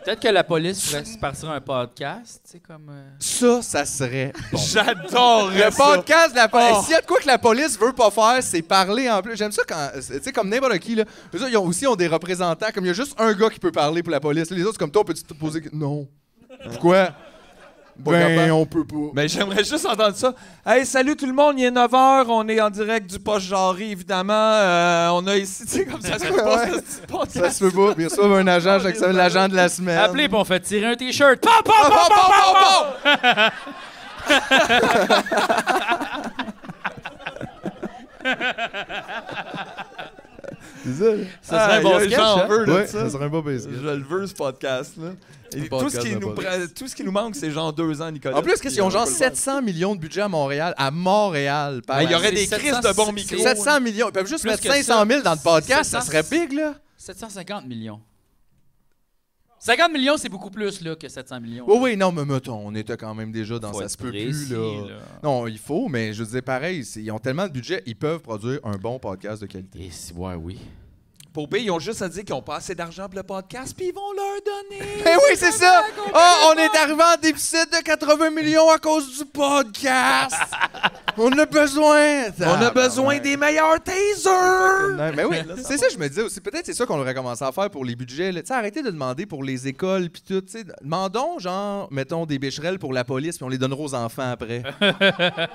Peut-être que la police pourrait se partir un podcast, tu sais, comme... Ça serait bon. J'adore Le podcast de la police. S'il y a de quoi que la police veut pas faire, c'est parler en plus. J'aime ça quand, tu sais, comme n'importe qui, là. Eux autres, ils ont des représentants. Comme il y a juste un gars qui peut parler pour la police. Les autres, c'est comme toi, peux-tu te poser... Non. Pourquoi? Ben, on peut pas. Mais j'aimerais juste entendre ça. Hey, salut tout le monde, il est 9h, on est en direct du poche jarry, évidemment. On a ici, tu sais, comme ça se peut pas, ce petit podcast. Ça se peut pas. Puis ils reçoivent un agent, chaque semaine, l'agent de la semaine. Appelez, puis on fait tirer un T-shirt. Pam, pam, pam, pam, pam, C'est ça. Ça serait un bon sketch, j'en hein? veux, là, Ouais, ça. ça serait un bon basic. Je le veux, ce podcast-là. Et tout ce qui nous manque, c'est genre 2 ans, Nicolas. En plus, qu'est-ce qu'ils ont genre 700 millions de budget à Montréal? À Montréal. Il y aurait des C'est crises 700, de bons micros. 700 millions. Ils peuvent juste Plus mettre que 500 000 dans le podcast. 700. Ça serait big, là. 750 millions. 50 millions, c'est beaucoup plus là, que 700 millions. Oui, non, mais mettons, on était quand même déjà dans Faut ça être se peut précis, plus, là. Non, il faut, mais je disais pareil, ils ont tellement de budget, ils peuvent produire un bon podcast de qualité. Et si, ouais, oui. Pour B, ils ont juste à dire qu'ils n'ont pas assez d'argent pour le podcast, puis ils vont leur donner. Ben oui, c'est ça! Oh, on est arrivé en déficit de 80 millions à cause du podcast! On a besoin! On a besoin des meilleurs tasers! Mais oui, c'est ça, je me disais aussi. Peut-être c'est ça qu'on aurait commencé à faire pour les budgets. Tu sais, arrêtez de demander pour les écoles puis tout. Tu sais, demandons, genre, mettons des bécherelles pour la police puis on les donnera aux enfants après.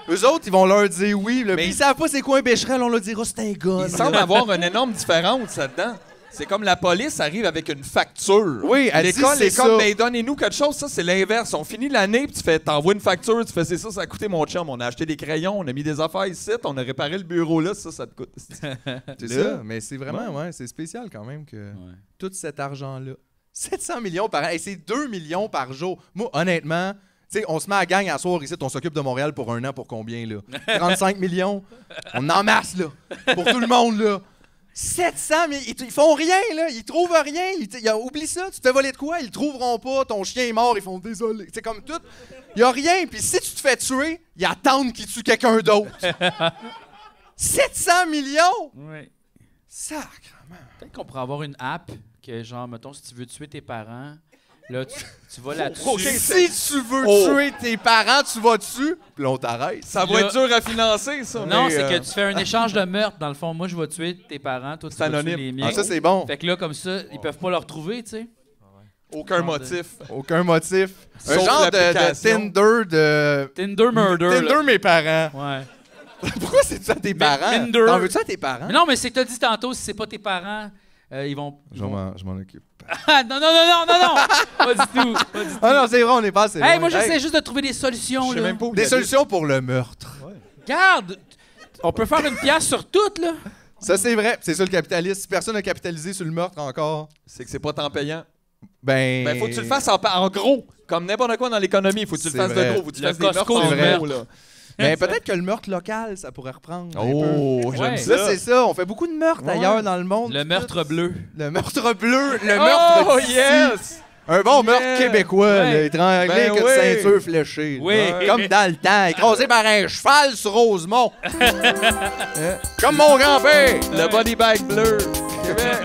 Eux autres, ils vont leur dire oui. Puis ils savent pas c'est quoi un bécherel, on leur dira c'est un gun. Il semble avoir une énorme différence là-dedans. C'est comme la police arrive avec une facture. Oui, elle dit c'est ça. Ben donnez-nous quelque chose, ça c'est l'inverse. On finit l'année, puis tu fais, t'envoies une facture, tu fais c'est ça a coûté mon chum. On a acheté des crayons, on a mis des affaires ici, on a réparé le bureau là, ça te coûte. C'est ça, mais c'est vraiment, ouais, c'est spécial quand même que tout cet argent-là. 700 millions par an, et c'est 2 millions par jour. Moi, honnêtement, tu sais, on se met à gang à soir ici, on s'occupe de Montréal pour 1 an pour combien, là? 35 millions? On en masse, là, pour tout le monde, là. 700, mais ils font rien, là. Ils trouvent rien. Oublie ça. Tu te fais voler de quoi? Ils le trouveront pas. Ton chien est mort. Ils font désolé. C'est comme tout. Il y a rien. Puis si tu te fais tuer, ils attendent qu'il tue quelqu'un d'autre. 700 millions? Oui. Sacrement. Peut-être qu'on pourrait avoir une app que, genre, mettons, si tu veux tuer tes parents, là, tu vas là-dessus. Okay, si tu veux tuer tes parents, tu vas dessus, puis là, on t'arrête. Ça va être dur à financer, ça. Non, c'est que tu fais un échange de meurtre. Dans le fond, moi, je vais tuer tes parents, toi, tu vas tuer les miens. Ah, ça, c'est bon. Fait que là, comme ça, ils peuvent pas le retrouver, tu sais. Aucun motif. Aucun motif. Un Sauf genre de Tinder de... Tinder murder. Tinder, là. Mes parents. Ouais. Pourquoi c'est ça tes parents? Tinder. T'en veux-tu à tes parents? Mais non, mais c'est que t'as dit tantôt, si c'est pas tes parents, ils vont... Je m'en occupe. Ah, non, pas du tout. Pas du tout. Ah non, c'est vrai, on est pas assez loin. Hey, moi, j'essaie juste de trouver des solutions, là. Même pas où Des solutions pour le meurtre. Regarde, on peut faire une pièce sur tout, là. Ça, c'est vrai. C'est ça, le capitalisme. Si personne n'a capitalisé sur le meurtre encore, c'est que c'est pas tant payant. ben... faut que tu le fasses en gros. Comme n'importe quoi dans l'économie, faut que tu le C'est fasses vrai. de gros. Faut que tu Le fasses des meurtres Costco en du gros, là. Mais peut-être que le meurtre local, ça pourrait reprendre. un peu. Oh, j'aime Ouais. ça. Là, c'est ça. On fait beaucoup de meurtres ailleurs dans le monde. Le meurtre bleu. Le meurtre bleu. Le meurtre Oh, d'ici. yes! Un bon meurtre Yeah. québécois, Ouais. là, étranglé Ben avec une oui. ceinture fléchée. Oui. Là. Comme dans le temps, écrasé par un cheval sur Rosemont. Comme mon grand-père. Le body bag bleu. Québec.